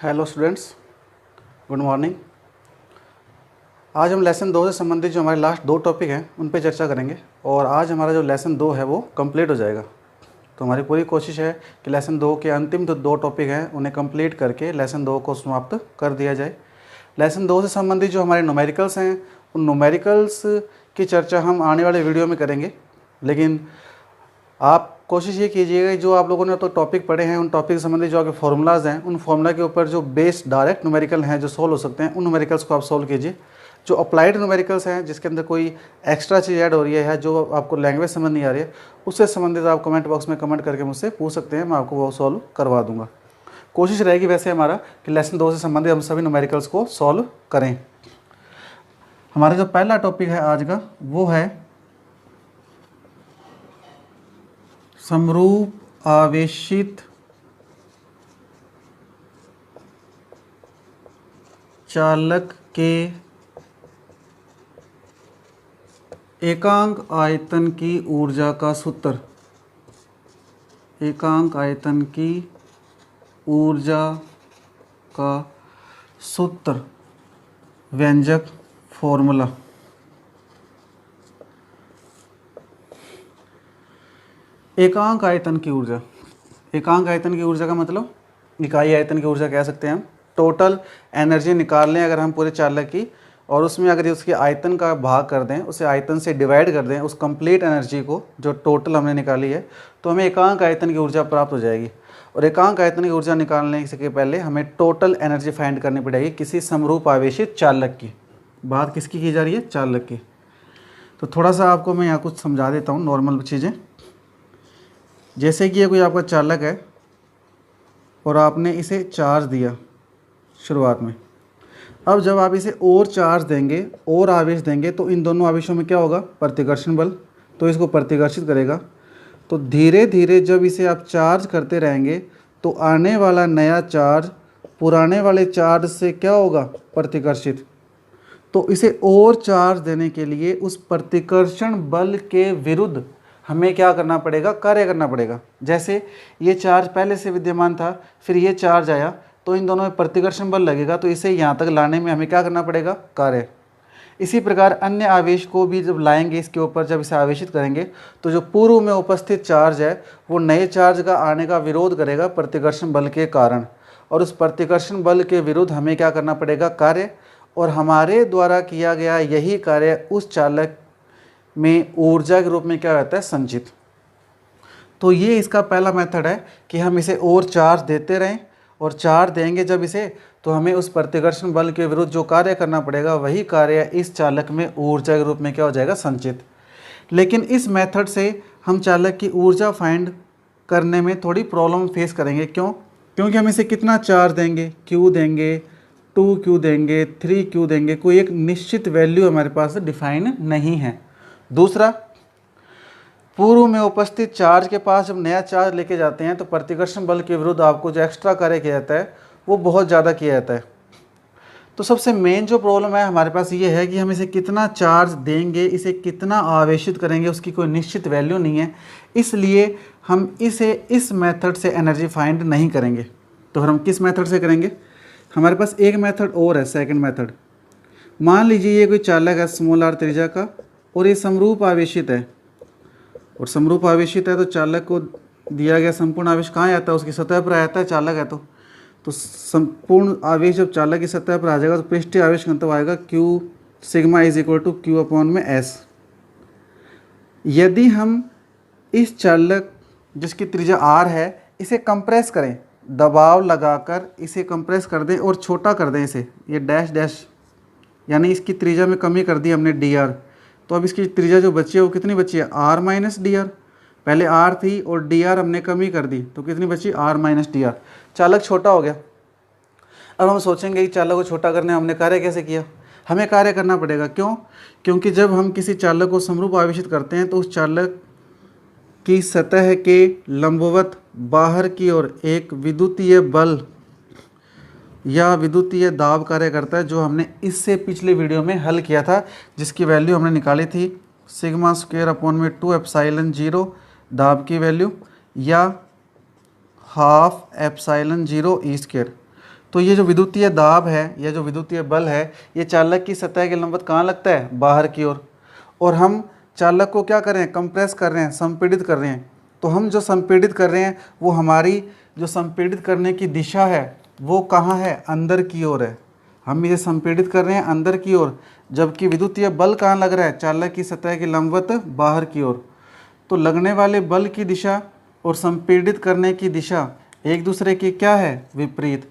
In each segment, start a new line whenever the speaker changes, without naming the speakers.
Hello students, good morning. आज हम lesson 2 से संबंधित जो हमारे लास्ट 2 टॉपिक हैं उन पे चर्चा करेंगे और आज हमारा जो लेसन 2 है वो कंप्लीट हो जाएगा। तो हमारी पूरी कोशिश है कि लेसन 2 के अंतिम जो 2 टॉपिक हैं उन्हें कंप्लीट करके लेसन 2 को समाप्त कर दिया जाए। लेसन 2 से संबंधित जो हमारे न्यूमेरिकल्स हैं उन न्यूमेरिकल्स की चर्चा हम आने वाले वीडियो में करेंगे, लेकिन आप कोशिश ये कीजिएगा जो आप लोगों ने तो टॉपिक पढ़े हैं उन टॉपिक से संबंधित जो आपके फॉर्मूलाज हैं उन फॉर्मूला के ऊपर जो बेस डायरेक्ट न्यूमेरिकल हैं जो सोल्व हो सकते हैं उन न्यूमेरिकल्स को आप सोल्व कीजिए। जो अप्लाइड न्यूमेरिकल्स हैं जिसके अंदर कोई एक्स्ट्रा चीज़ ऐड हो रही है जो आपको लैंग्वेज समझ नहीं आ रही है उससे संबंधित आप कमेंट बॉक्स में कमेंट करके मुझसे पूछ सकते हैं, मैं आपको वो सॉल्व करवा दूंगा। कोशिश रहेगी वैसे हमारा कि लेसन 2 से संबंधित हम सभी न्यूमेरिकल्स को सॉल्व करें। हमारा जो पहला टॉपिक है आज का वो है समरूप आवेशित चालक के एकांक आयतन की ऊर्जा का सूत्र। एकांक आयतन की ऊर्जा का सूत्र व्यंजक फॉर्मूला। एकांक आयतन की ऊर्जा, एकांक आयतन की ऊर्जा का मतलब इकाई आयतन की ऊर्जा कह सकते हैं हम। टोटल एनर्जी निकाल लें अगर हम पूरे चालक की और उसमें अगर उसके आयतन का भाग कर दें, उसे आयतन से डिवाइड कर दें उस कंप्लीट एनर्जी को जो टोटल हमने निकाली है, तो हमें एकांक आयतन की ऊर्जा प्राप्त हो जाएगी। और एकांक आयतन की ऊर्जा निकालने से पहले हमें टोटल एनर्जी फाइंड करनी पड़ेगी किसी समरूप आवेशित चालक की। बात किसकी की जा रही है? चालक की। तो थोड़ा सा आपको मैं यहाँ कुछ समझा देता हूँ नॉर्मल चीज़ें। जैसे कि ये कोई आपका चालक है और आपने इसे चार्ज दिया शुरुआत में। अब जब आप इसे और चार्ज देंगे और आवेश देंगे तो इन दोनों आवेशों में क्या होगा? प्रतिकर्षण बल। तो इसको प्रतिकर्षित करेगा। तो धीरे धीरे जब इसे आप चार्ज करते रहेंगे तो आने वाला नया चार्ज पुराने वाले चार्ज से क्या होगा? प्रतिकर्षित। तो इसे और चार्ज देने के लिए उस प्रतिकर्षण बल के विरुद्ध हमें क्या करना पड़ेगा? कार्य करना पड़ेगा। जैसे ये चार्ज पहले से विद्यमान था, फिर ये चार्ज आया, तो इन दोनों में प्रतिकर्षण बल लगेगा, तो इसे यहाँ तक लाने में हमें क्या करना पड़ेगा? कार्य। इसी प्रकार अन्य आवेश को भी जब लाएंगे इसके ऊपर, जब इसे आवेशित करेंगे तो जो पूर्व में उपस्थित चार्ज है वो नए चार्ज का आने का विरोध करेगा प्रतिकर्षण बल के कारण, और उस प्रतिकर्षण बल के विरुद्ध हमें क्या करना पड़ेगा? कार्य। और हमारे द्वारा किया गया यही कार्य उस चालक में ऊर्जा के रूप में क्या रहता है? संचित। तो ये इसका पहला मेथड है कि हम इसे और चार्ज देते रहें, और चार्ज देंगे जब इसे तो हमें उस प्रतिकर्षण बल के विरुद्ध जो कार्य करना पड़ेगा वही कार्य इस चालक में ऊर्जा के रूप में क्या हो जाएगा? संचित। लेकिन इस मेथड से हम चालक की ऊर्जा फाइंड करने में थोड़ी प्रॉब्लम फेस करेंगे। क्यों? क्योंकि हम इसे कितना चार्ज देंगे? Q देंगे, 2Q देंगे, 3Q देंगे, कोई एक निश्चित वैल्यू हमारे पास डिफाइन नहीं है। दूसरा, पूर्व में उपस्थित चार्ज के पास जब नया चार्ज लेके जाते हैं तो प्रतिकर्षण बल के विरुद्ध आपको जो एक्स्ट्रा कार्य किया जाता है वो बहुत ज़्यादा किया जाता है। तो सबसे मेन जो प्रॉब्लम है हमारे पास ये है कि हम इसे कितना चार्ज देंगे, इसे कितना आवेशित करेंगे, उसकी कोई निश्चित वैल्यू नहीं है। इसलिए हम इसे इस मेथड से एनर्जी फाइंड नहीं करेंगे। तो फिर हम किस मेथड से करेंगे? हमारे पास एक मेथड और है, सेकेंड मेथड। मान लीजिए ये कोई चालक है स्मॉल r त्रिज्या का और ये समरूप आवेशित है, और समरूप आवेशित है तो चालक को दिया गया संपूर्ण आवेश कहाँ आता है? उसकी सतह पर आता है। चालक है तो संपूर्ण आवेश जब चालक की सतह पर आ जाएगा तो पृष्ठीय आवेश घनत्व आएगा Q sigma is equal to Q upon में S। यदि हम इस चालक जिसकी त्रिज्या R है इसे कंप्रेस करें, दबाव लगाकर इसे कंप्रेस कर दें और छोटा कर दें इसे, ये डैश डैश यानी इसकी त्रिज्या में कमी कर दी हमने dr, तो अब इसकी त्रिज्या जो बची है वो कितनी बची है? r minus D R. पहले r थी और dr हमने कमी कर दी तो कितनी बची? r minus D R. चालक छोटा हो गया। अब हम सोचेंगे कि चालक को छोटा करने हमने कार्य कैसे किया? हमें कार्य करना पड़ेगा। क्यों? क्योंकि जब हम किसी चालक को समरूप आवेशित करते हैं तो उस चालक की सतह के लंबवत बाहर की ओर एक विद्युतीय बल या विद्युतीय दाब कार्य करता है, जो हमने इससे पिछले वीडियो में हल किया था, जिसकी वैल्यू हमने निकाली थी सिग्मा स्क्वायर अपॉन में 2 एप्सिलॉन 0 दाब की वैल्यू या हाफ एप्सिलॉन 0 ई स्क्वायर। तो ये जो विद्युतीय दाब है, ये जो विद्युतीय बल है, ये चालक की सतह के लंबवत कहाँ लगता है, बाहर की ओर। और हम चालक को क्या कर रहे हैं, कंप्रेस कर रहे हैं, संपीड़ित कर रहे हैं। तो हम जो संपीड़ित कर रहे हैं वो हमारी जो संपीड़ित करने की दिशा है वो कहाँ है, अंदर की ओर है। हम इसे संपीड़ित कर रहे हैं अंदर की ओर, जबकि विद्युतीय बल कहाँ लग रहा है, चालक की सतह के लंबवत बाहर की ओर। तो लगने वाले बल की दिशा और संपीड़ित करने की दिशा एक दूसरे की क्या है, विपरीत।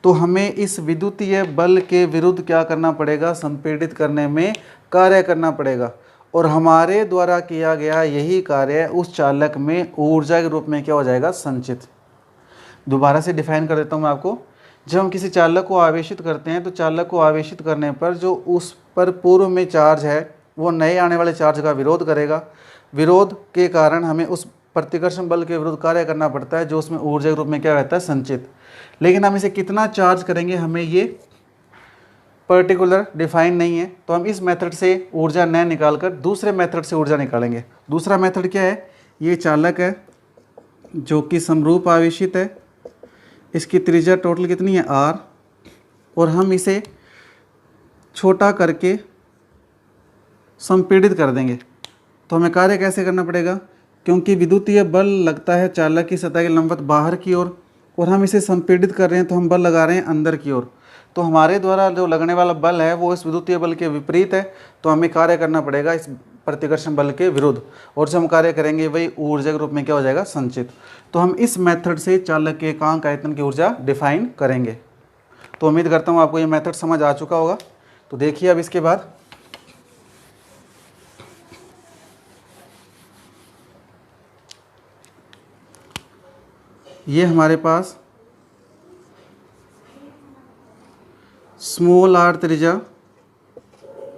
तो हमें इस विद्युतीय बल के विरुद्ध क्या करना पड़ेगा, संपीड़ित करने में कार्य करना पड़ेगा। और हमारे द्वारा किया गया यही कार्य उस चालक में ऊर्जा के रूप में क्या हो जाएगा, संचित। दोबारा से डिफाइन कर देता हूँ मैं आपको। जब हम किसी चालक को आवेशित करते हैं तो चालक को आवेशित करने पर जो उस पर पूर्व में चार्ज है वो नए आने वाले चार्ज का विरोध करेगा। विरोध के कारण हमें उस प्रतिकर्षण बल के विरुद्ध कार्य करना पड़ता है, जो उसमें ऊर्जा के रूप में क्या रहता है, संचित। लेकिन हम इसे कितना चार्ज करेंगे हमें ये पर्टिकुलर डिफाइन नहीं है। तो हम इस मेथड से ऊर्जा न निकाल कर दूसरे मेथड से ऊर्जा निकालेंगे। दूसरा मेथड क्या है, ये चालक है जो कि समरूप आवेशित है, इसकी त्रिज्या टोटल कितनी है, r, और हम इसे छोटा करके संपीड़ित कर देंगे। तो हमें कार्य कैसे करना पड़ेगा, क्योंकि विद्युतीय बल लगता है चालक की सतह के लंबवत बाहर की ओर और हम इसे संपीड़ित कर रहे हैं, तो हम बल लगा रहे हैं अंदर की ओर। तो हमारे द्वारा जो लगने वाला बल है वो इस विद्युतीय बल के विपरीत है, तो हमें कार्य करना पड़ेगा इस प्रतिकर्षण बल के विरुद्ध। और जो हम कार्य करेंगे वही ऊर्जा के रूप में क्या हो जाएगा, संचित। तो हम इस मेथड से चालक के एकांक आयतन की ऊर्जा डिफाइन करेंगे। तो उम्मीद करता हूँ आपको ये मेथड समझ आ चुका होगा। तो देखिए अब इसके बाद ये हमारे पास स्मॉल r त्रिज्या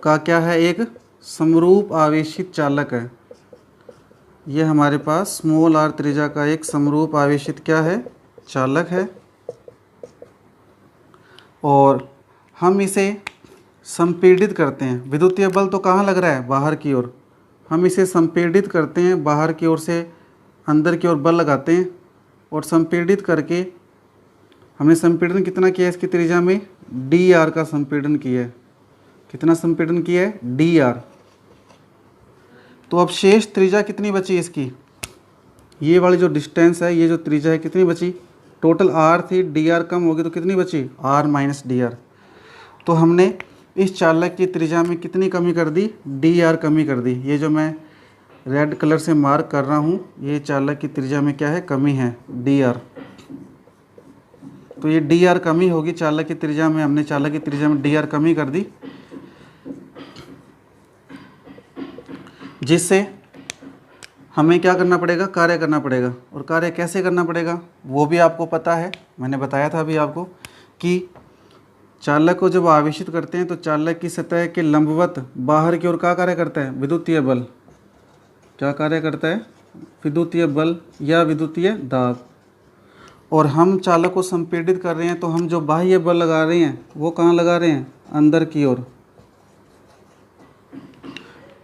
का क्या है, एक समरूप आवेशित चालक है। ये हमारे पास स्मॉल r त्रिज्या का एक समरूप आवेशित क्या है, चालक है। और हम इसे संपीड़ित करते हैं। विद्युतीय बल तो कहाँ लग रहा है, बाहर की ओर। हम इसे संपीड़ित करते हैं, बाहर की ओर से अंदर की ओर बल लगाते हैं और संपीड़ित करके हमने संपीड़न कितना किया है, इसकी त्रिज्या में dr का संपीड़न किया है। कितना संपीड़न किया है, dr। तो अब शेष त्रिज्या कितनी बची इसकी, ये वाली जो डिस्टेंस है, ये जो त्रिज्या है कितनी बची, टोटल r थी, dr कम होगी तो कितनी बची, r माइनस dr। तो हमने इस चालक की त्रिज्या में कितनी कमी कर दी, dr कमी कर दी। ये जो मैं रेड कलर से मार्क कर रहा हूँ, ये चालक की त्रिज्या में क्या है, कमी है, dr। तो ये dr कमी होगी चालक की त्रिज्या में, हमने चालक की त्रिज्या में dr कमी कर दी, जिससे हमें क्या करना पड़ेगा, कार्य करना पड़ेगा। और कार्य कैसे करना पड़ेगा वो भी आपको पता है, मैंने बताया था अभी आपको कि चालक को जब आवेशित करते हैं तो चालक की सतह के लंबवत बाहर की ओर क्या कार्य करता है, विद्युतीय बल। क्या कार्य करता है, विद्युतीय बल या विद्युतीय दाब। और हम चालक को संपीड़ित कर रहे हैं, तो हम जो बाह्य बल लगा रहे हैं वो कहाँ लगा रहे हैं, अंदर की ओर।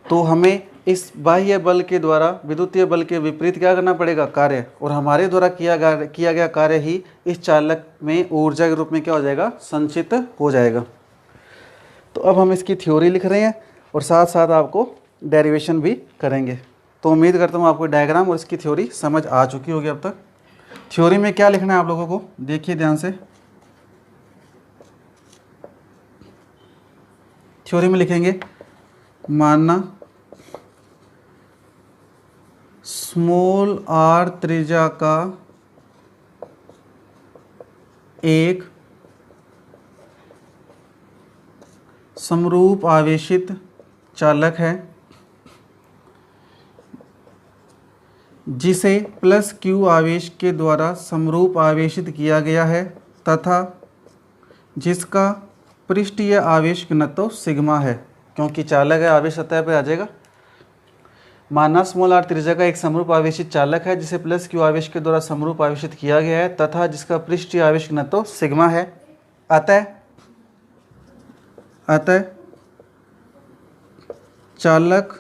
तो हमें इस बाह्य बल के द्वारा विद्युतीय बल के विपरीत क्या करना पड़ेगा, कार्य। और हमारे द्वारा किया गया कार्य ही इस चालक में ऊर्जा के रूप में क्या हो जाएगा, संचित हो जाएगा। तो अब हम इसकी थ्योरी लिख रहे हैं और साथ साथ आपको डेरिवेशन भी करेंगे। तो उम्मीद करता हूँ आपको डायग्राम और इसकी थ्योरी समझ आ चुकी होगी अब तक। थ्योरी में क्या लिखना है आप लोगों को, देखिए ध्यान से। थ्योरी में लिखेंगे, मानना स्मॉल r त्रिज्या का एक समरूप आवेशित चालक है जिसे प्लस q आवेश के द्वारा समरूप आवेशित किया गया है तथा जिसका पृष्ठीय आवेश घनत्व सिग्मा है। क्योंकि चालक है, आवेश सतह पर आ जाएगा। माना स्मॉल r त्रिज्या का एक समरूप आवेशित चालक है जिसे प्लस q आवेश के द्वारा समरूप आवेशित किया गया है तथा जिसका पृष्ठीय आवेश घनत्व सिग्मा है। अतः चालक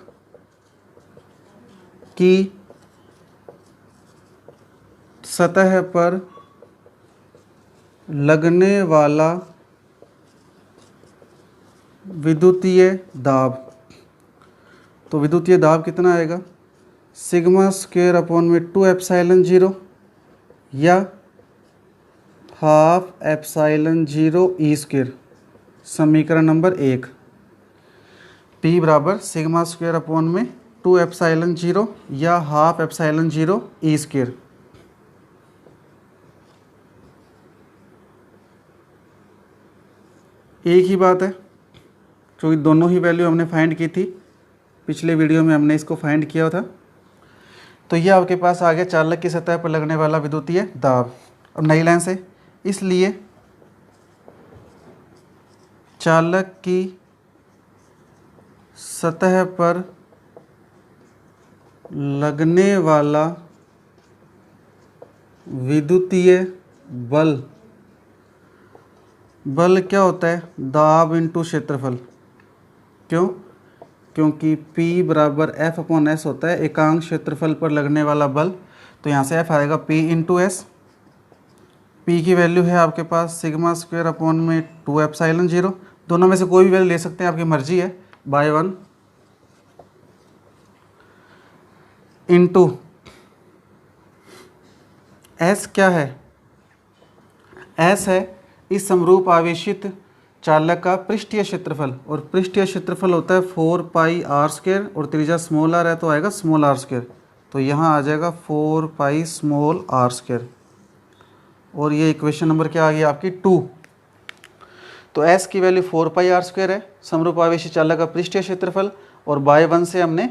की सतह पर लगने वाला विद्युतीय दाब, तो विद्युतीय दाब कितना आएगा, सिग्मा स्क्वायर अपॉन में 2 एप्सिलॉन 0 या हाफ एप्सिलॉन 0 ई स्क्वायर, समीकरण नंबर 1। P बराबर सिग्मा स्क्वायर अपॉन में 2 एप्सिलॉन 0 या हाफ एप्सिलॉन 0 ई स्क्वायर। एक ही बात है, क्योंकि दोनों ही वैल्यू हमने फाइंड की थी, पिछले वीडियो में हमने इसको फाइंड किया था। तो ये आपके पास आ गया चालक की सतह पर लगने वाला विद्युतीय दाब। अब नई लाइन से, इसलिए चालक की सतह पर लगने वाला विद्युतीय बल, बल क्या होता है, दाब इंटू क्षेत्रफल। क्यों, क्योंकि P बराबर F अपॉन S होता है एकांक क्षेत्रफल पर लगने वाला बल। तो यहाँ से F आएगा P इंटू एस। P की वैल्यू है आपके पास सिग्मा स्क्वायर अपॉन में 2 एप्सिलॉन 0, दोनों में से कोई भी वैल्यू ले सकते हैं, आपकी मर्जी है, बाय 1 इंटू S क्या है, S है इस समरूप आवेशित चालक का पृष्ठीय क्षेत्रफल, और पृष्ठीय क्षेत्रफल होता है 4 पाई आर स्क्वायर, और त्रिज्या स्मॉल आर है तो आएगा स्मॉल आर स्क्वायर। तो यहाँ आ जाएगा 4 पाई स्मॉल आर स्क्वायर, और ये इक्वेशन नंबर क्या आ गई आपकी 2। तो S की वैल्यू 4 पाई आर स्क्वायर है, समरूप आवेशित चालक का पृष्ठीय क्षेत्रफल, और बाय 1 से हमने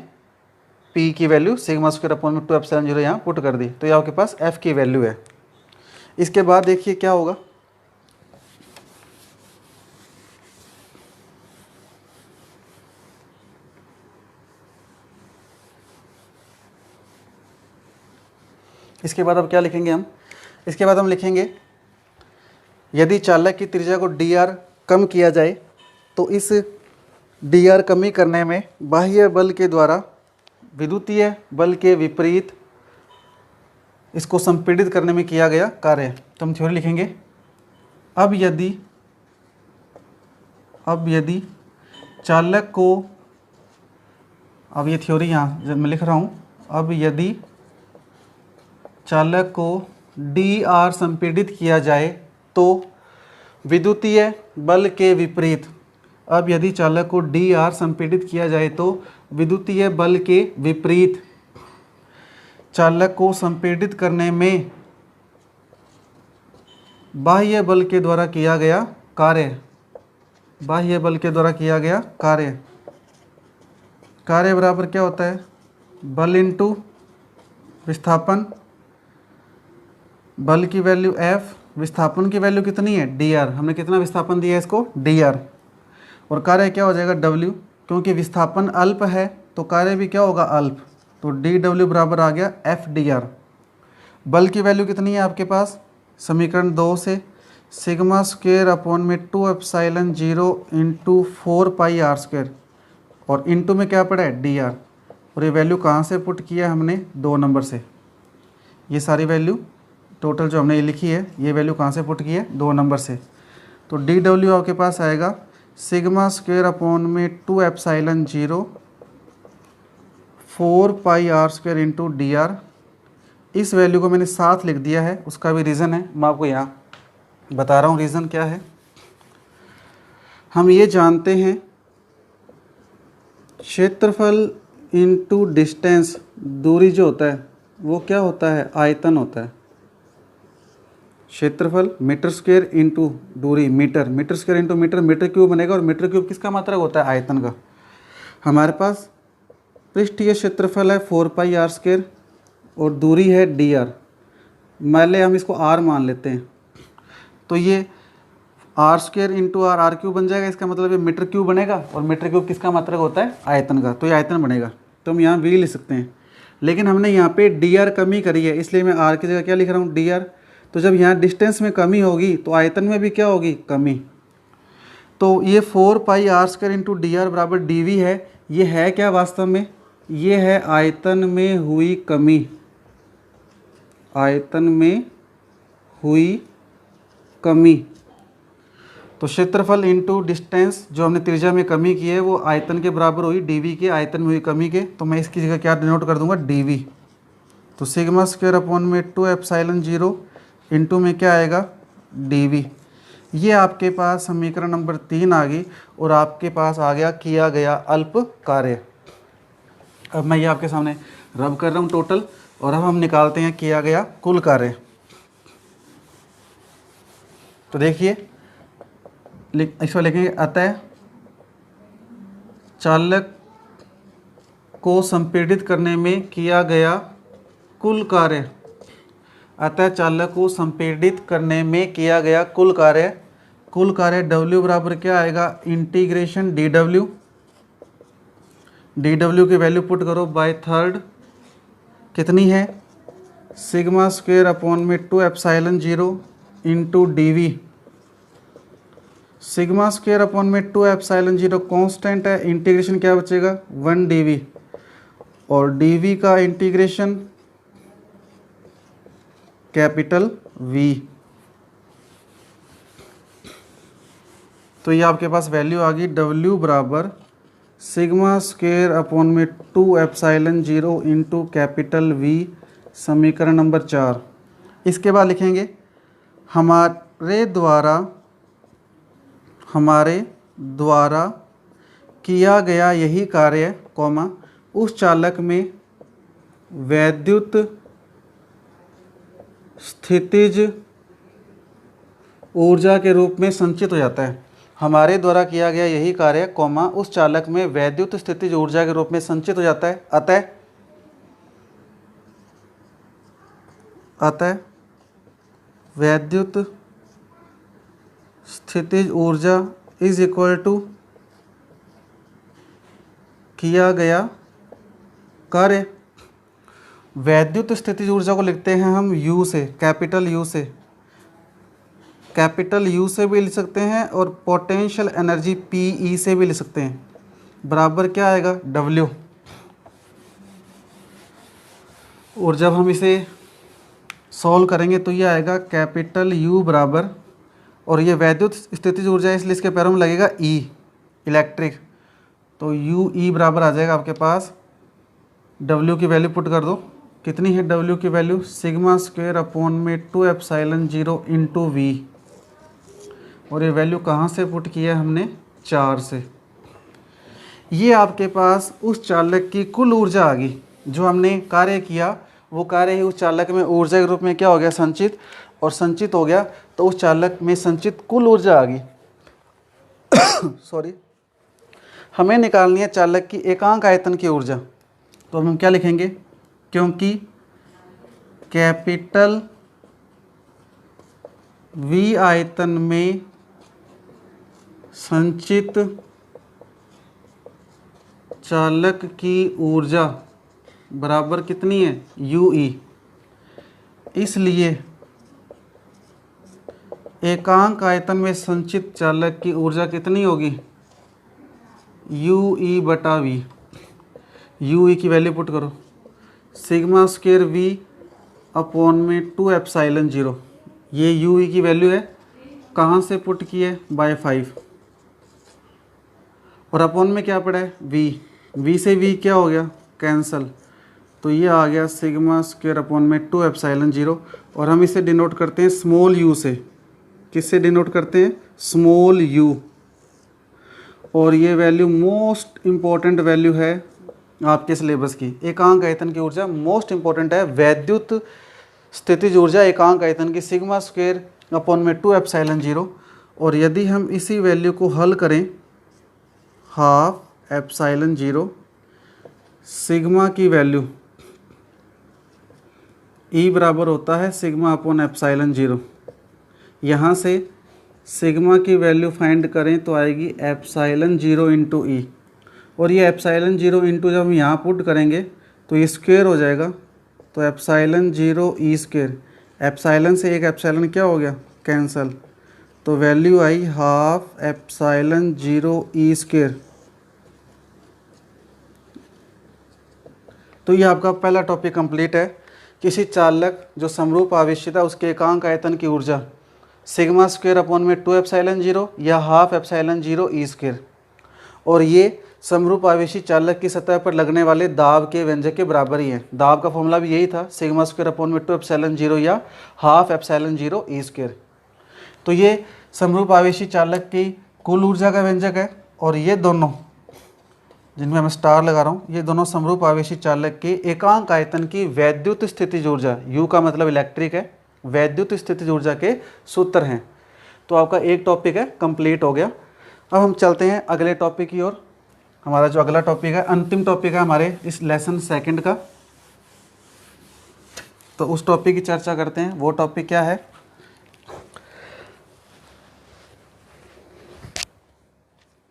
P की वैल्यू सिग्मा स्क्वायर अपॉन में 2 एप्सिलॉन 0 यहाँ पुट कर दी। तो ये आपके पास F की वैल्यू है। इसके बाद देखिए क्या होगा, इसके बाद अब क्या लिखेंगे हम, इसके बाद हम लिखेंगे यदि चालक की त्रिज्या को dr कम किया जाए तो इस dr कमी करने में बाह्य बल के द्वारा विद्युतीय बल के विपरीत इसको संपीड़ित करने में किया गया कार्य। तो हम थ्योरी लिखेंगे, अब यदि चालक को, अब ये थ्योरी यहाँ मैं लिख रहा हूँ, अब यदि चालक को dr संपीड़ित किया जाए तो विद्युतीय बल के विपरीत, अब यदि चालक को dr संपीड़ित किया जाए तो विद्युतीय बल के विपरीत चालक को संपीड़ित करने में बाह्य बल के द्वारा किया गया कार्य, बाह्य बल के द्वारा किया गया कार्य, कार्य बराबर क्या होता है, बल इंटू विस्थापन, बल की वैल्यू F, विस्थापन की वैल्यू कितनी है dr, हमने कितना विस्थापन दिया है इसको dr, और कार्य क्या हो जाएगा W, क्योंकि विस्थापन अल्प है तो कार्य भी क्या होगा अल्प, तो dW बराबर आ गया F dr। बल की वैल्यू कितनी है आपके पास, समीकरण 2 से सिग्मा स्क्वायर अपॉन में 2 epsilon 0 into 4 pi R square, और इंटू में क्या पड़ा है dr, और ये वैल्यू कहाँ से पुट किया हमने 2 नंबर से, ये सारी वैल्यू टोटल जो हमने ये लिखी है ये वैल्यू कहाँ से पुट की है 2 नंबर से। तो dW आपके पास आएगा सिग्मा स्क्वायर अपॉन में 2 epsilon 0 4 pi R square into dr। इस वैल्यू को मैंने साथ लिख दिया है, उसका भी रीज़न है, मैं आपको यहाँ बता रहा हूँ रीज़न क्या है। हम ये जानते हैं क्षेत्रफल इंटू डिस्टेंस, दूरी जो होता है वो क्या होता है, आयतन होता है। क्षेत्रफल मीटर स्क्वायर इंटू दूरी metre, metre square into metre, metre cube बनेगा, और मीटर क्यूब किसका मात्रक होता है, आयतन का। हमारे पास पृष्ठीय क्षेत्रफल है 4 पाई आर स्क्वायर और दूरी है dr, मान ले हम इसको r मान लेते हैं, तो ये R square into R cube बन जाएगा, इसका मतलब ये मीटर क्यूब बनेगा, और मीटर क्यूब किसका मात्रक होता है, आयतन का, तो ये आयतन बनेगा। तो हम यहाँ v लिख सकते हैं, लेकिन हमने यहाँ पे dr कमी करी है, इसलिए मैं r की जगह क्या लिख रहा हूँ dr। तो जब यहाँ डिस्टेंस में कमी होगी तो आयतन में भी क्या होगी, कमी। तो ये 4 pi R square into dr बराबर dv है, ये है क्या वास्तव में, ये है आयतन में हुई कमी, आयतन में हुई कमी, तो क्षेत्रफल इंटू डिस्टेंस जो हमने त्रिज्या में कमी की है वो आयतन के बराबर हुई डीवी के, आयतन में हुई कमी के, तो मैं इसकी जगह क्या डिनोट कर दूंगा डीवी। तो सिग्मा स्क्वायर अपॉन में 2 एप्सिलॉन 0 इंटू में क्या आएगा डीवी। ये आपके पास समीकरण नंबर 3 आ गई और आपके पास आ गया किया गया अल्प कार्य। अब मैं ये आपके सामने रब कर रहा हूँ टोटल, और अब हम निकालते हैं किया गया कुल कार्य। तो देखिए इसको लिखेंगे अतः चालक को संपीड़ित करने में किया गया कुल कार्य, अतः चालक को संपीड़ित करने में किया गया कुल कार्य W बराबर क्या आएगा इंटीग्रेशन dW की वैल्यू पुट करो बाय थर्ड कितनी है सिग्मा स्क्वायर अपॉन में 2 epsilon 0 into D. Sigma square upon में 2 एप्सिलॉन 0 कांस्टेंट है, इंटीग्रेशन क्या बचेगा 1 dV, और dV का इंटीग्रेशन कैपिटल V। तो ये आपके पास वैल्यू आ गई W बराबर सिग्मा स्क्वायर अपॉन में 2 एप्सिलॉन 0 इंटू कैपिटल V, समीकरण नंबर 4। इसके बाद लिखेंगे हमारे द्वारा किया गया यही कार्य कॉमा उस चालक में वैद्युत स्थितिज ऊर्जा के रूप में संचित हो जाता है। हमारे द्वारा किया गया यही कार्य कॉमा उस चालक में वैद्युत स्थितिज ऊर्जा के रूप में संचित हो जाता है। अतः वैद्युत स्थितिज ऊर्जा इज इक्वल टू किया गया कार्य। वैद्युत स्थितिज ऊर्जा को लिखते हैं हम U से, कैपिटल U से भी लिख सकते हैं और पोटेंशियल एनर्जी PE से भी लिख सकते हैं, बराबर क्या आएगा W। और जब हम इसे सॉल्व करेंगे तो ये आएगा कैपिटल U बराबर, और ये वैद्युत स्थितिज ऊर्जा है इसलिए इसके पैरों में लगेगा E इलेक्ट्रिक, तो UE बराबर आ जाएगा आपके पास W की वैल्यू पुट कर दो, कितनी है W की वैल्यू सिग्मा स्क्वायर अपॉन में 2 एप्सिलॉन 0 इंटू V, और ये वैल्यू कहाँ से पुट किया है हमने 4 से। ये आपके पास उस चालक की कुल ऊर्जा आ गई, जो हमने कार्य किया वो कार्य ही उस चालक में ऊर्जा के रूप में क्या हो गया संचित, और संचित हो गया तो उस चालक में संचित कुल ऊर्जा आ गई। सॉरी, हमें निकालनी है चालक की एकांक आयतन की ऊर्जा, तो हम क्या लिखेंगे क्योंकि कैपिटल V आयतन में संचित चालक की ऊर्जा बराबर कितनी है UE, इसलिए एकांक आयतन में संचित चालक की ऊर्जा कितनी होगी UE बटा V। UE की वैल्यू पुट करो सिग्मा स्क्वायर V अपॉन में 2 एप्सिलॉन 0, ये UE की वैल्यू है, कहाँ से पुट की है बाय 5, और अपॉन में क्या पड़ा है V से V क्या हो गया कैंसल, तो ये आ गया सिग्मा स्क्वायर अपॉन में 2 एप्सिलॉन 0, और हम इसे डिनोट करते हैं स्मॉल u से, किससे डिनोट करते हैं स्मॉल u, और ये वैल्यू मोस्ट इम्पॉर्टेंट वैल्यू है आपके सिलेबस की। एकांक आयतन की ऊर्जा मोस्ट इम्पॉर्टेंट है, वैद्युत स्थितिज ऊर्जा एकांक आयतन की सिग्मा स्क्वायर अपॉन में 2 एप्सिलॉन 0, और यदि हम इसी वैल्यू को हल करें हाफ एप्सिलॉन 0 सिग्मा की वैल्यू E बराबर होता है सिग्मा अपॉन एप्सिलॉन 0, यहाँ से सिग्मा की वैल्यू फाइंड करें तो आएगी एप्सिलॉन 0 इंटू E, और ये एप्सिलॉन 0 इंटू जब हम यहाँ पुट करेंगे तो ये स्क्वायर हो जाएगा, तो एप्सिलॉन 0 E स्क्वायर, एप्सिलॉन से एक एप्सिलॉन क्या हो गया कैंसल, तो वैल्यू आई हाफ एप्सिलॉन 0 E स्क्वायर। तो ये आपका पहला टॉपिक कंप्लीट है, किसी चालक जो समरूप आवेशित है उसके एकांक आयतन की ऊर्जा सिग्मा स्क्वायर अपॉन में 2 एप्सिलॉन 0 या हाफ एप्सिलॉन 0 ई स्क्वायर। और ये समरूप आवेशी चालक की सतह पर लगने वाले दाब के व्यंजक के बराबर ही है। दाब का फॉर्मूला भी यही था, सिग्मा स्क्वायर अपॉन में 2 एप्सिलॉन 0 या हाफ एप्सिलॉन 0 ई स्क्वायर। तो ये समरूप आवेशी चालक की कुल ऊर्जा का व्यंजक है। और ये दोनों जिनमें मैं स्टार लगा रहा हूँ, ये दोनों समरूप आवेशी चालक के एकांक आयतन की वैद्युत स्थितिज ऊर्जा, यू का मतलब इलेक्ट्रिक है, वैद्युत स्थितिज ऊर्जा के सूत्र हैं। तो आपका एक टॉपिक है कंप्लीट हो गया। अब हम चलते हैं अगले टॉपिक की ओर। हमारा जो अगला टॉपिक है, अंतिम टॉपिक है हमारे इस लेसन सेकंड का। तो उस टॉपिक की चर्चा करते हैं। वो टॉपिक क्या है?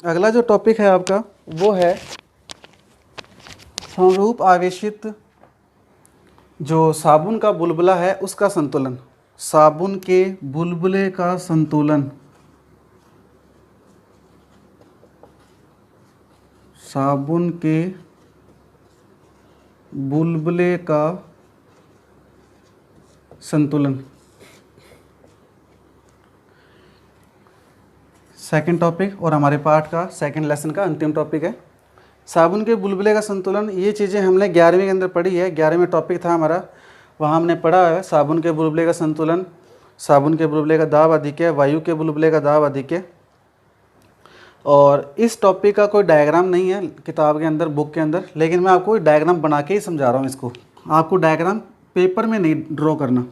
अगला जो टॉपिक है आपका वो है समरूप आवेशित जो साबुन का बुलबुला है उसका संतुलन। साबुन के बुलबुले का संतुलन। साबुन के बुलबुले का संतुलन सेकंड टॉपिक और हमारे पाठ का सेकंड लेसन का अंतिम टॉपिक है। साबुन के बुलबुले का संतुलन, ये चीज़ें हमने 11वीं के अंदर पढ़ी है। 11वें टॉपिक था हमारा, वहाँ हमने पढ़ा है साबुन के बुलबुले का संतुलन, साबुन के बुलबुले का दाब अधिक्य, वायु के बुलबुले का दाब अधिक्य। और इस टॉपिक का कोई डायग्राम नहीं है किताब के अंदर, बुक के अंदर, लेकिन मैं आपको डायग्राम बना के ही समझा रहा हूँ इसको। आपको डायग्राम पेपर में नहीं ड्रॉ करना।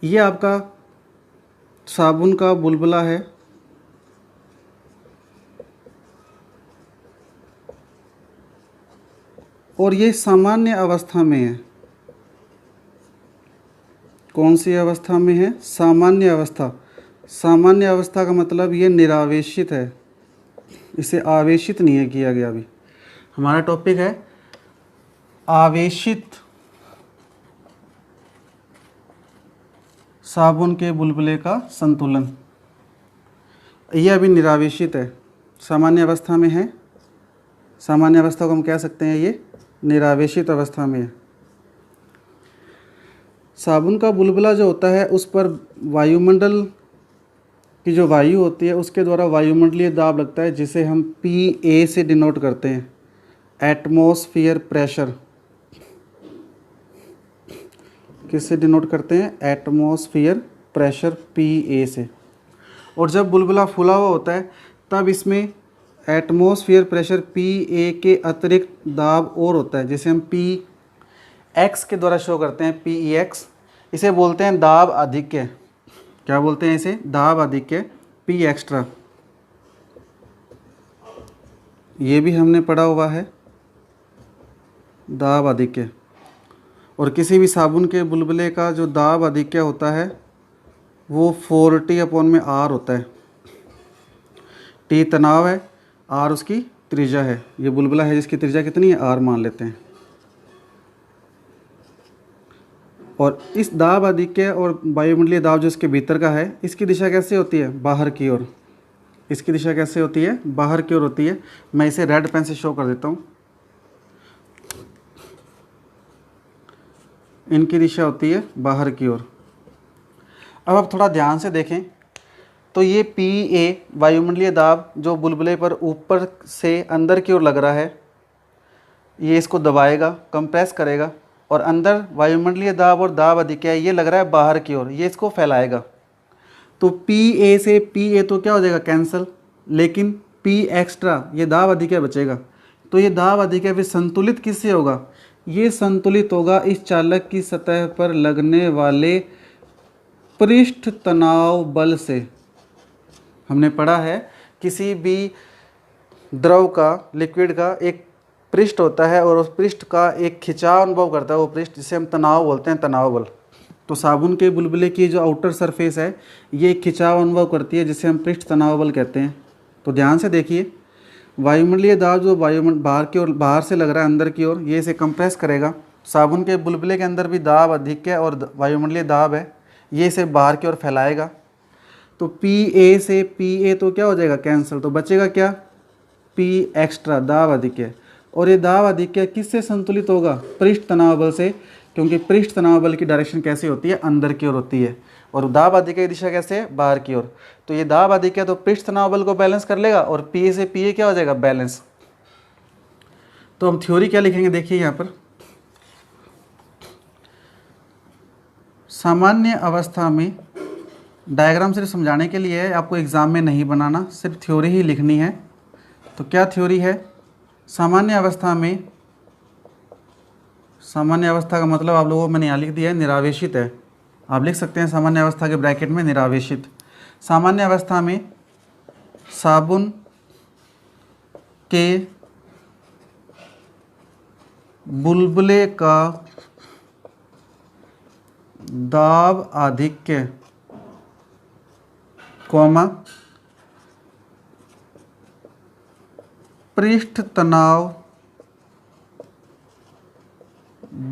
ये आपका साबुन का बुलबुला है, और ये सामान्य अवस्था में है। कौन सी अवस्था में है? सामान्य अवस्था। सामान्य अवस्था का मतलब ये निरावेशित है, इसे आवेशित नहीं है किया गया। अभी हमारा टॉपिक है आवेशित साबुन के बुलबुले का संतुलन। ये अभी निरावेशित है, सामान्य अवस्था में है। सामान्य अवस्था को हम कह सकते हैं ये निरावेशित अवस्था में है। साबुन का बुलबुला जो होता है उस पर वायुमंडल की जो वायु होती है उसके द्वारा वायुमंडलीय दाब लगता है, जिसे हम PA से डिनोट करते हैं, एटमॉस्फेयर प्रेशर। किससे डिनोट करते हैं? एटमॉस्फेयर प्रेशर PA से। और जब बुलबुला फूला हुआ होता है तब इसमें एटमॉस्फेयर प्रेशर PA के अतिरिक्त दाब और होता है, जिसे हम PX के द्वारा शो करते हैं, PEX। इसे बोलते हैं दाब अधिक्य। क्या बोलते हैं इसे? दाब अधिक्य, P एक्स्ट्रा। ये भी हमने पढ़ा हुआ है, दाब अधिक्य। और किसी भी साबुन के बुलबुले का जो दाब अधिक्य होता है वो 4T अपॉन में R होता है। T तनाव है, R उसकी त्रिज्या है। ये बुलबुला है जिसकी त्रिज्या कितनी है? R मान लेते हैं। और इस दाब अधिक्य और वायुमंडलीय दाब जो इसके भीतर का है, इसकी दिशा कैसे होती है? बाहर की ओर। इसकी दिशा कैसे होती है? बाहर की ओर होती है। मैं इसे रेड पेन से शो कर देता हूँ। इनकी दिशा होती है बाहर की ओर। अब आप थोड़ा ध्यान से देखें तो ये PA वायुमंडलीय दाब जो बुलबुले पर ऊपर से अंदर की ओर लग रहा है, ये इसको दबाएगा, कंप्रेस करेगा, और अंदर वायुमंडलीय दाब और दाब अधिक्य ये लग रहा है बाहर की ओर, ये इसको फैलाएगा। तो PA से PA तो क्या हो जाएगा? कैंसिल। लेकिन P एक्स्ट्रा, ये दाब अधिक्य बचेगा। तो ये दाब अधिक्य फिर संतुलित किससे होगा? ये संतुलित होगा इस चालक की सतह पर लगने वाले पृष्ठ तनाव बल से। हमने पढ़ा है किसी भी द्रव का, लिक्विड का एक पृष्ठ होता है और उस पृष्ठ का एक खिंचाव अनुभव करता है वो पृष्ठ, जिसे हम तनाव बोलते हैं, तनाव बल। तो साबुन के बुलबुले की जो आउटर सरफेस है ये एक खिंचाव अनुभव करती है, जिसे हम पृष्ठ तनाव बल कहते हैं। तो ध्यान से देखिए, वायुमंडलीय दाब जो बाहर की ओर, बाहर से लग रहा है अंदर की ओर, ये इसे कंप्रेस करेगा। साबुन के बुलबुले के अंदर भी दाब अधिक्य और वायुमंडलीय दाब है, ये इसे बाहर की ओर फैलाएगा। तो PA से PA तो क्या हो जाएगा? कैंसिल। तो बचेगा क्या? P एक्स्ट्रा, दाब अधिक्य। और ये दाब अधिक्य किससे संतुलित होगा? पृष्ठ तनाव बल से, क्योंकि पृष्ठ तनाव बल की डायरेक्शन कैसी होती है, अंदर की ओर होती है, और दाब आधिक्य की दिशा कैसे है, बाहर की ओर। तो ये दाब आधिक्य तो पृष्ठ तनाव बल को बैलेंस कर लेगा और पी से पी क्या हो जाएगा, बैलेंस। तो हम थ्योरी क्या लिखेंगे, देखिए यहाँ पर सामान्य अवस्था में, डायग्राम सिर्फ समझाने के लिए है, आपको एग्जाम में नहीं बनाना, सिर्फ थ्योरी ही लिखनी है। तो क्या थ्योरी है, सामान्य अवस्था में, सामान्य अवस्था का मतलब आप लोगों को मैंने यहाँ लिख दिया है, निरावेशित है। आप लिख सकते हैं सामान्य अवस्था के ब्रैकेट में निरावेशित। सामान्य अवस्था में साबुन के बुलबुले का दाब आधिक्य कॉमा पृष्ठ तनाव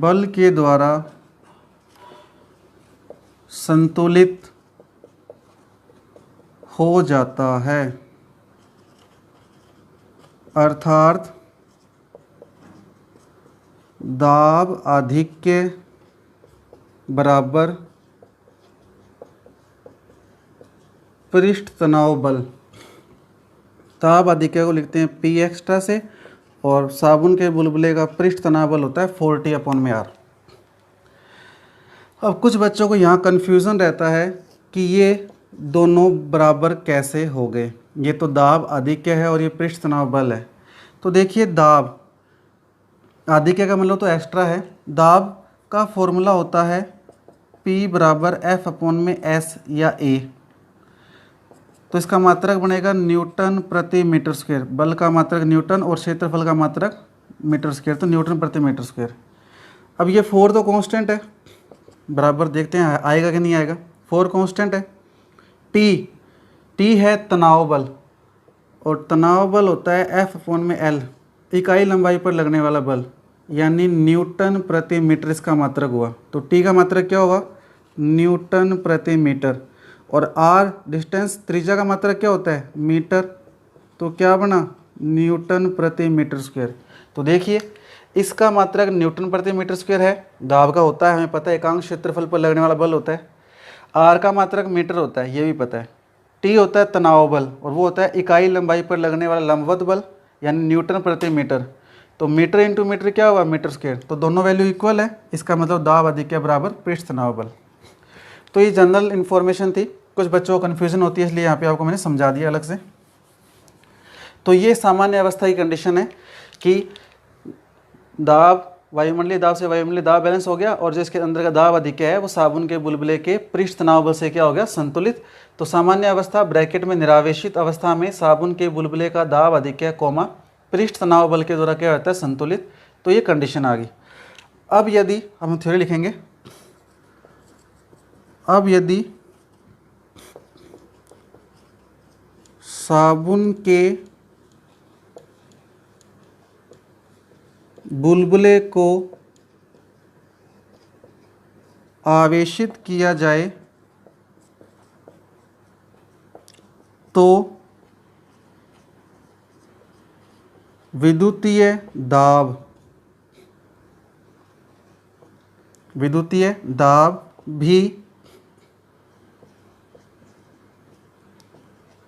बल के द्वारा संतुलित हो जाता है, अर्थात दाब आधिक्य बराबर पृष्ठ तनाव बल। दाब आधिक्य को लिखते हैं पी एक्स्ट्रा से, और साबुन के बुलबुले का पृष्ठ तनाव बल होता है 40/r। अब कुछ बच्चों को यहाँ कन्फ्यूज़न रहता है कि ये दोनों बराबर कैसे हो गए, ये तो दाब आधिक्य है और ये पृष्ठ तनाव बल है। तो देखिए दाब आधिक्य का मतलब तो एक्स्ट्रा है, दाब का फॉर्मूला होता है P बराबर F/s या A। तो इसका मात्रक बनेगा न्यूटन प्रति मीटर स्क्वायर, बल का मात्रक न्यूटन और क्षेत्रफल का मात्रक मीटर स्क्वायर, तो न्यूटन प्रति मीटर स्क्वायर। अब ये 4 तो कांस्टेंट है, बराबर देखते हैं आएगा कि नहीं आएगा। 4 कांस्टेंट है। T है तनाव बल, और तनाव बल होता है F/L, इकाई लंबाई पर लगने वाला बल, यानी न्यूटन प्रति मीटर इसका मात्रक हुआ। तो T का मात्रक क्या होगा, न्यूटन प्रति मीटर, और R डिस्टेंस त्रिज्या का मात्रक क्या होता है, मीटर, तो क्या बना, न्यूटन प्रति मीटर स्क्वायर। तो देखिए इसका मात्रक न्यूटन प्रति मीटर स्क्वायर है, दाब का होता है हमें पता है, एकांक क्षेत्रफल पर लगने वाला बल होता है। R का मात्रक मीटर होता है, ये भी पता है। T होता है तनाव बल, और वो होता है इकाई लंबाई पर लगने वाला लंबवत बल, यानी न्यूटन प्रति मीटर। तो मीटर इंटू मीटर क्या हुआ, मीटर स्क्वायर, तो दोनों वैल्यू इक्वल है, इसका मतलब दाब आधिक्य बराबर पृष्ठ तनाव बल। तो ये जनरल इन्फॉर्मेशन थी, कुछ बच्चों को कन्फ्यूजन होती है इसलिए यहाँ पे आपको मैंने समझा दिया अलग से। तो ये सामान्य अवस्था की कंडीशन है कि दाब, वायुमंडलीय दाब से वायुमंडलीय दाब बैलेंस हो गया, और जो इसके अंदर का दाब आधिक्य है वो साबुन के बुलबुले के पृष्ठ तनाव बल से क्या हो गया, संतुलित। तो सामान्य अवस्था ब्रैकेट में निरावेशित अवस्था में साबुन के बुलबुले का दाब आधिक्य कॉमा पृष्ठ तनाव बल के द्वारा क्या होता है, संतुलित। तो ये कंडीशन आ गई। अब यदि हम थ्योरी लिखेंगे, अब यदि साबुन के बुलबुले को आवेशित किया जाए तो विद्युतीय दाब भी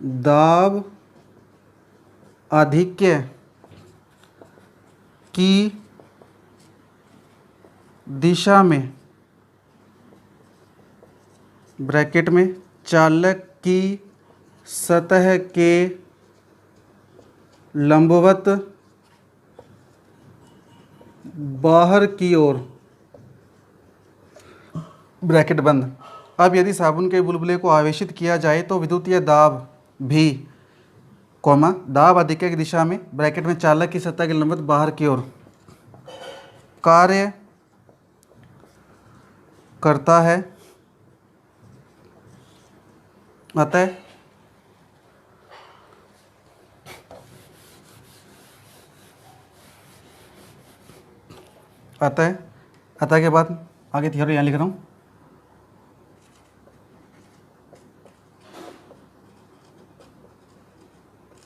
दाब आधिक्य की दिशा में ब्रैकेट में चालक की सतह के लंबवत बाहर की ओर, ब्रैकेट बंद। अब यदि साबुन के बुलबुले को आवेशित किया जाए तो विद्युतीय दाब भी कॉमा दाब आधिक्य की दिशा में ब्रैकेट में चालक की सतह के लंबवत बाहर की ओर कार्य करता है, अतः अतः के बाद आगे थ्योरी यहाँ लिख रहा हूँ।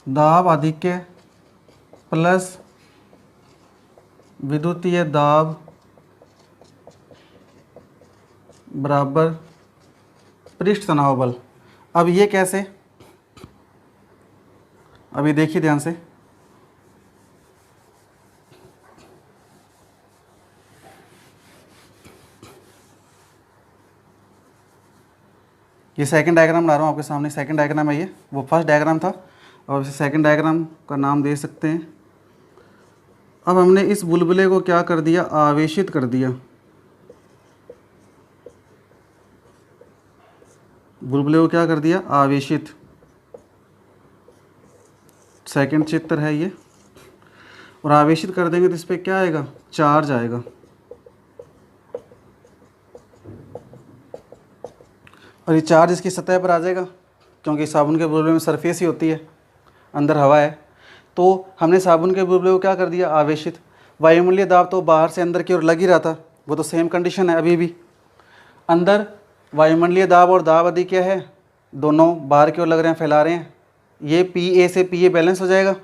दाब आधिक्य प्लस विद्युतीय दाब बराबर पृष्ठ तनाव बल। अब ये कैसे, अभी देखिए ध्यान से, ये सेकंड डायग्राम ला रहा हूँ आपके सामने। सेकंड डायग्राम है ये, वो फर्स्ट डायग्राम था और इसे सेकंड डायग्राम का नाम दे सकते हैं। अब हमने इस बुलबुले को क्या कर दिया, आवेशित कर दिया। बुलबुले को क्या कर दिया, आवेशित। सेकंड चित्र है ये। और आवेशित कर देंगे तो इस पर क्या आएगा, चार्ज आएगा। और ये चार्ज इसकी सतह पर आ जाएगा, क्योंकि साबुन के बुलबुले में सरफेस ही होती है, अंदर हवा है। तो हमने साबुन के बुलबुले को क्या कर दिया, आवेशित। वायुमंडलीय दाब तो बाहर से अंदर की ओर लग ही रहा था, वो तो सेम कंडीशन है अभी भी। अंदर वायुमंडलीय दाब और दाब अधिक क्या है, दोनों बाहर की ओर लग रहे हैं, फैला रहे हैं। ये PA से PA बैलेंस हो जाएगा।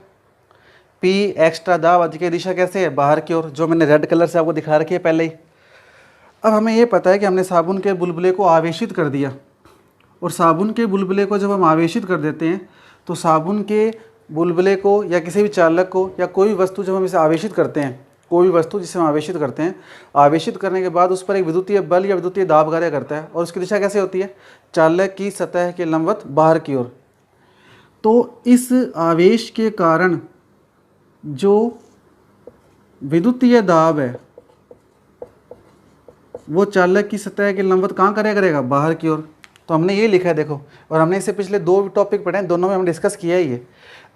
P एक्स्ट्रा दाब अधिक की दिशा कैसे है, बाहर की ओर, जो मैंने रेड कलर से आपको दिखा रखी है पहले ही। अब हमें ये पता है कि हमने साबुन के बुलबुले को आवेशित कर दिया, और साबुन के बुलबुले को जब हम आवेशित कर देते हैं तो साबुन के बुलबुले को या किसी भी चालक को या कोई भी वस्तु जब हम इसे आवेशित करते हैं, कोई भी वस्तु जिसे हम आवेशित करते हैं, आवेशित करने के बाद उस पर एक विद्युतीय बल या विद्युतीय दाब कार्य करता है, और उसकी दिशा कैसे होती है, चालक की सतह के लंबवत बाहर की ओर। तो इस आवेश के कारण जो विद्युतीय दाब है वो चालक की सतह के लंबवत कहाँ करेगा, बाहर की ओर। तो हमने ये लिखा है देखो, और हमने इससे पिछले 2 टॉपिक पढ़े हैं, दोनों में हमने डिस्कस किया ही है।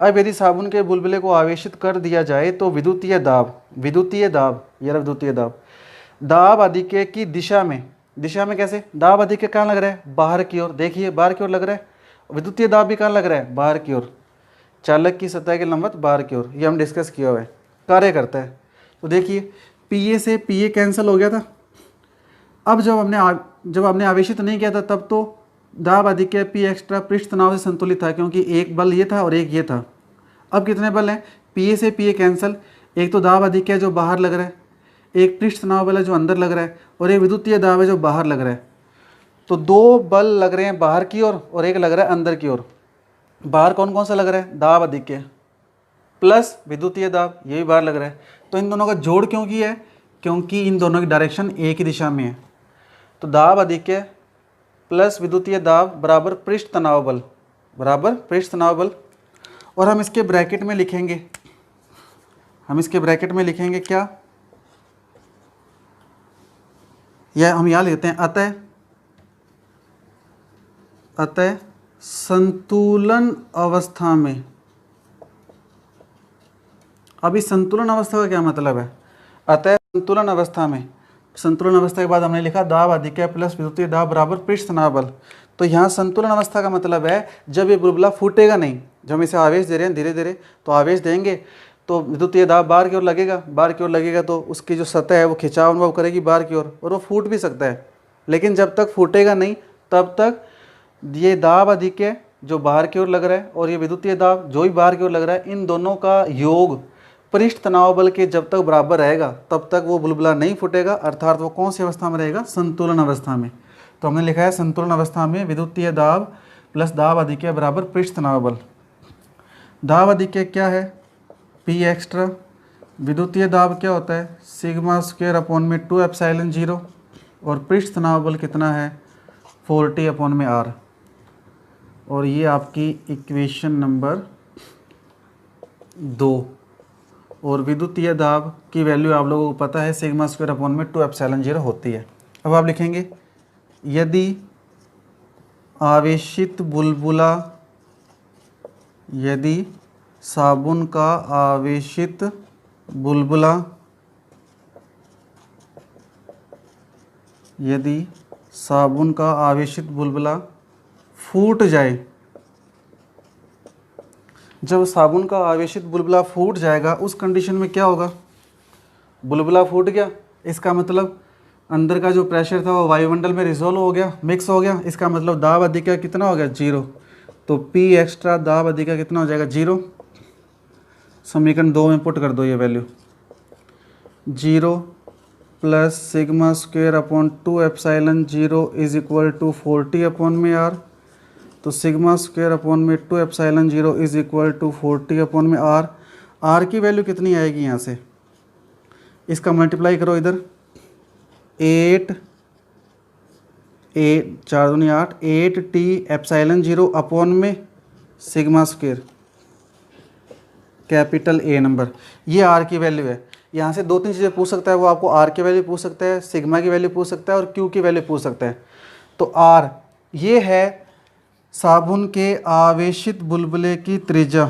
अब यदि साबुन के बुलबुले को आवेशित कर दिया जाए तो विद्युतीय दाब यार विद्युतीय दाब अधिक्य की दिशा में कैसे, दाब अधिक्य कहाँ लग रहा है, बाहर की ओर। देखिए बाहर की ओर लग रहा है, विद्युतीय दाब भी कहाँ लग रहा है, बाहर की ओर। चालक की सतह के लंबवत बाहर की ओर, ये हम डिस्कस किया हुआ है, कार्य करता है। तो देखिए PA से PA कैंसिल हो गया था। अब जब हमने आवेशित नहीं किया था तब तो दाब अधिक्य P एक्स्ट्रा पृष्ठ तनाव से संतुलित था, क्योंकि एक बल ये था और एक ये था। अब कितने बल हैं, PA से PA कैंसिल, एक तो दाब अधिक्य है जो बाहर लग रहा है, एक पृष्ठ तनाव बल है जो अंदर लग रहा है, और एक विद्युतीय दाब है जो बाहर लग रहा है। तो 2 बल लग रहे हैं बाहर की ओर और एक लग रहा है अंदर की ओर। बाहर कौन कौन सा लग रहा है, दाब अधिक्य प्लस विद्युतीय दाब, ये भी बाहर लग रहा है। तो इन दोनों का जोड़ क्यों किया है, क्योंकि इन दोनों की डायरेक्शन एक ही दिशा में है। तो दाब अधिक्य प्लस विद्युतीय दाब बराबर पृष्ठ तनाव बल। और हम इसके ब्रैकेट में लिखेंगे, क्या, यह हम यहाँ लिखते हैं, अतः संतुलन अवस्था में। अभी संतुलन अवस्था का क्या मतलब है, अतः संतुलन अवस्था के बाद हमने लिखा दाब अधिक्य प्लस विद्युतीय दाब बराबर पृष्ठ तनाव बल। तो यहाँ संतुलन अवस्था का मतलब है जब ये बुलबुला फूटेगा नहीं, जब हम इसे आवेश दे रहे हैं धीरे धीरे, तो आवेश देंगे तो विद्युतीय दाब बाहर की ओर लगेगा, तो उसकी जो सतह है वो खिंचाव अनुभव करेगी बाहर की ओर, और वो फूट भी सकता है। लेकिन जब तक फूटेगा नहीं तब तक ये दाब अधिक्य जो बाहर की ओर लग रहा है और ये विद्युतीय दाब जो भी बाहर की ओर लग रहा है, इन दोनों का योग पृष्ठ तनाव बल के जब तक बराबर रहेगा तब तक वो बुलबुला नहीं फूटेगा, अर्थात वो कौन सी अवस्था में रहेगा, संतुलन अवस्था में। तो हमने लिखा है संतुलन अवस्था में विद्युतीय दाब प्लस दाब अधिक्य बराबर पृष्ठ तनाव बल। दाब अधिक्य क्या है, P एक्स्ट्रा, विद्युतीय दाब क्या होता है, सिग्मा स्क्वायर अपॉन में 2 एप्सिलॉन 0, और पृष्ठ तनाव बल कितना है, 40 अपॉन में R। और ये आपकी इक्वेशन नंबर 2। और विद्युतीय दाब की वैल्यू आप लोगों को पता है, सिग्मा स्क्वायर अपॉन में 2 एप्सिलॉन 0 होती है। अब आप लिखेंगे यदि आवेशित बुलबुला, यदि साबुन का आवेशित बुलबुला, यदि साबुन का आवेशित बुलबुला फूट जाए, जब साबुन का आवेशित बुलबुला फूट जाएगा उस कंडीशन में क्या होगा, बुलबुला फूट गया, इसका मतलब अंदर का जो प्रेशर था वो वायुमंडल में रिजोल्व हो गया, मिक्स हो गया, इसका मतलब दाब अधिक्य कितना हो गया, 0। तो P एक्स्ट्रा दाब अधिक्य कितना हो जाएगा, 0। समीकरण 2 में पुट कर दो ये value, 0 plus sigma square upon 2 epsilon 0 is equal to 40 upon में आर। तो सिग्मा स्क्वेयर अपॉन में 2 epsilon 0 is equal to 40 upon में आर। आर की वैल्यू कितनी आएगी यहाँ से, इसका मल्टीप्लाई करो इधर, 8 4 दूनी 8 8 टी एप्सिलॉन 0 अपॉन में sigma square capital A number. ये आर की वैल्यू है। यहाँ से 2-3 चीज़ें पूछ सकता है वो, आपको आर की वैल्यू पूछ सकता है, सिग्मा की वैल्यू पूछ सकता है और क्यू की वैल्यू पूछ सकता है। तो आर ये है साबुन के आवेशित बुलबुले की त्रिज्या,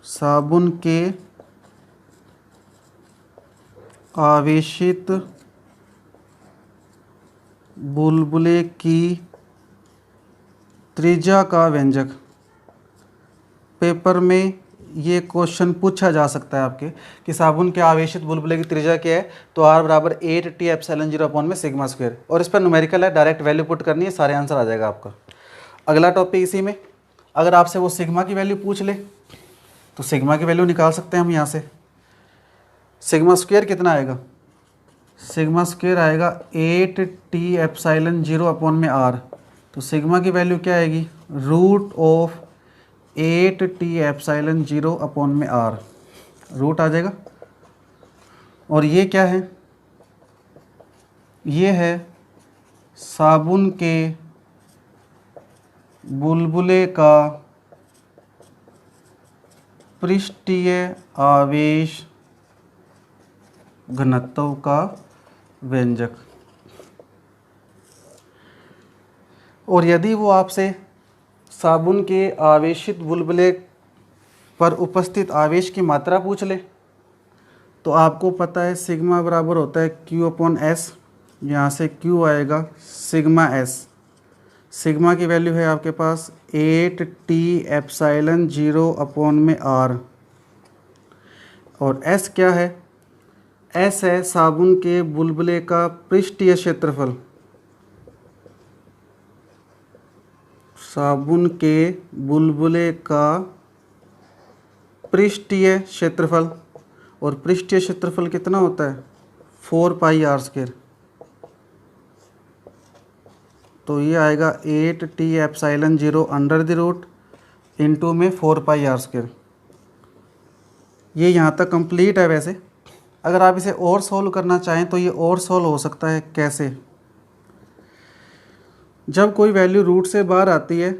साबुन के आवेशित बुलबुले की त्रिज्या का व्यंजक। पेपर में ये क्वेश्चन पूछा जा सकता है आपके कि साबुन के आवेशित बुलबुले की त्रिज्या क्या है, तो आर बराबर 8 टी एप्सिलॉन 0 अपॉन में सिग्मा स्क्वायर, और इस पर न्यूमेरिकल है, डायरेक्ट वैल्यू पुट करनी है, सारे आंसर आ जाएगा आपका। अगला टॉपिक इसी में, अगर आपसे वो सिग्मा की वैल्यू पूछ ले तो सिग्मा की वैल्यू निकाल सकते हैं हम यहाँ से। सिग्मा स्क्वायर कितना आएगा, सिग्मा स्क्वायर आएगा 8 टी एप्सिलॉन 0 अपॉन में आर। तो सिग्मा की वैल्यू क्या आएगी, root of 8 T epsilon 0 upon में आर, रूट आ जाएगा। और ये क्या है, ये है साबुन के बुलबुले का पृष्ठीय आवेश घनत्व का व्यंजक। और यदि वो आपसे साबुन के आवेशित बुलबुले पर उपस्थित आवेश की मात्रा पूछ ले तो आपको पता है सिग्मा बराबर होता है Q अपॉन एस। यहाँ से Q आएगा सिग्मा एस। सिग्मा की वैल्यू है आपके पास 8 टी एप्सिलॉन 0 अपॉन में आर। और S क्या है, S है साबुन के बुलबुले का पृष्ठीय क्षेत्रफल, साबुन के बुलबुले का पृष्ठीय क्षेत्रफल। और पृष्ठीय क्षेत्रफल कितना होता है, 4 पाई आर स्क्वायर। तो ये आएगा 8 T epsilon 0 under the root into में 4 पाई आर स्क्वायर। ये यहाँ तक कंप्लीट है। वैसे अगर आप इसे और सॉल्व करना चाहें तो ये और सॉल्व हो सकता है। कैसे, जब कोई वैल्यू रूट से बाहर आती है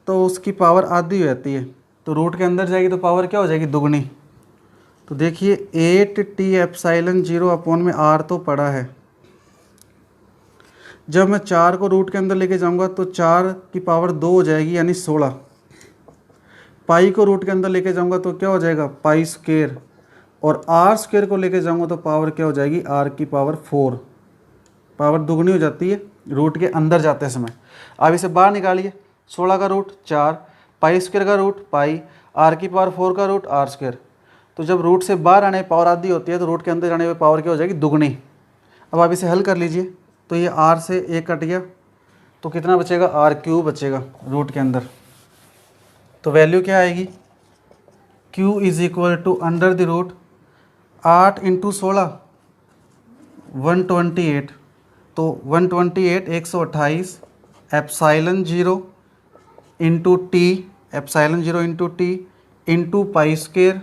तो उसकी पावर आधी हो जाती है, तो रूट के अंदर जाएगी तो पावर क्या हो जाएगी, दुगनी। तो देखिए 8 टी एप्सिलॉन 0 अपॉन में आर तो पड़ा है। जब मैं 4 को रूट के अंदर लेके जाऊंगा तो 4 की पावर 2 हो जाएगी यानी 16। पाई को रूट के अंदर लेके जाऊंगा तो क्या हो जाएगा, पाई स्क्वायर। और आर स्क्वायर को लेके जाऊंगा तो पावर क्या हो जाएगी, आर की पावर 4। पावर दुगनी हो जाती है रूट के अंदर जाते समय। अब इसे बाहर निकालिए, 16 का रूट 4, पाई स्क्वायर का रूट पाई, आर की पावर 4 का रूट आर स्क्वायर। तो जब रूट से बाहर आने पावर आधी होती है तो रूट के अंदर जाने पर पावर क्या हो जाएगी, दुगनी। अब आप इसे हल कर लीजिए, तो ये आर से एक कट गया तो कितना बचेगा, आर क्यूब बचेगा रूट के अंदर। तो वैल्यू क्या आएगी, Q is equal to under the root 8 into 16 128। तो 128 128 epsilon 0 into T, epsilon 0 into T into pi square.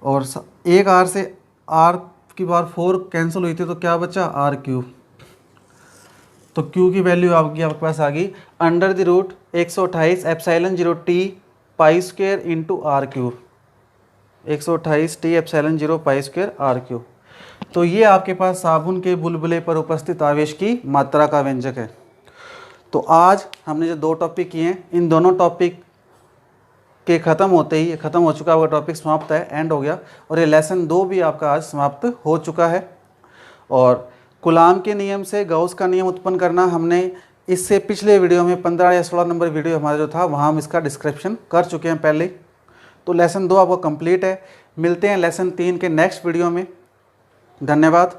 और एक आर से आर की पावर 4 कैंसिल हुई थी तो क्या बचा, आर क्यूब। तो Q की वैल्यू आपके पास आ गई under the root 128 epsilon 0 T pi square into R cube. 128 T epsilon 0 pi square R cube. तो ये आपके पास साबुन के बुलबुले पर उपस्थित आवेश की मात्रा का व्यंजक है। तो आज हमने जो 2 टॉपिक किए हैं, इन दोनों टॉपिक के ख़त्म होते ही, ख़त्म हो चुका, आपका टॉपिक समाप्त है, एंड हो गया। और ये लेसन 2 भी आपका आज समाप्त हो चुका है। और कूलाम के नियम से गॉस का नियम उत्पन्न करना हमने इससे पिछले वीडियो में 15 या 16 नंबर वीडियो हमारा जो था वहाँ हम इसका डिस्क्रिप्शन कर चुके हैं पहले। तो लेसन 2 आपका कंप्लीट है। मिलते हैं लेसन 3 के नेक्स्ट वीडियो में। धन्यवाद।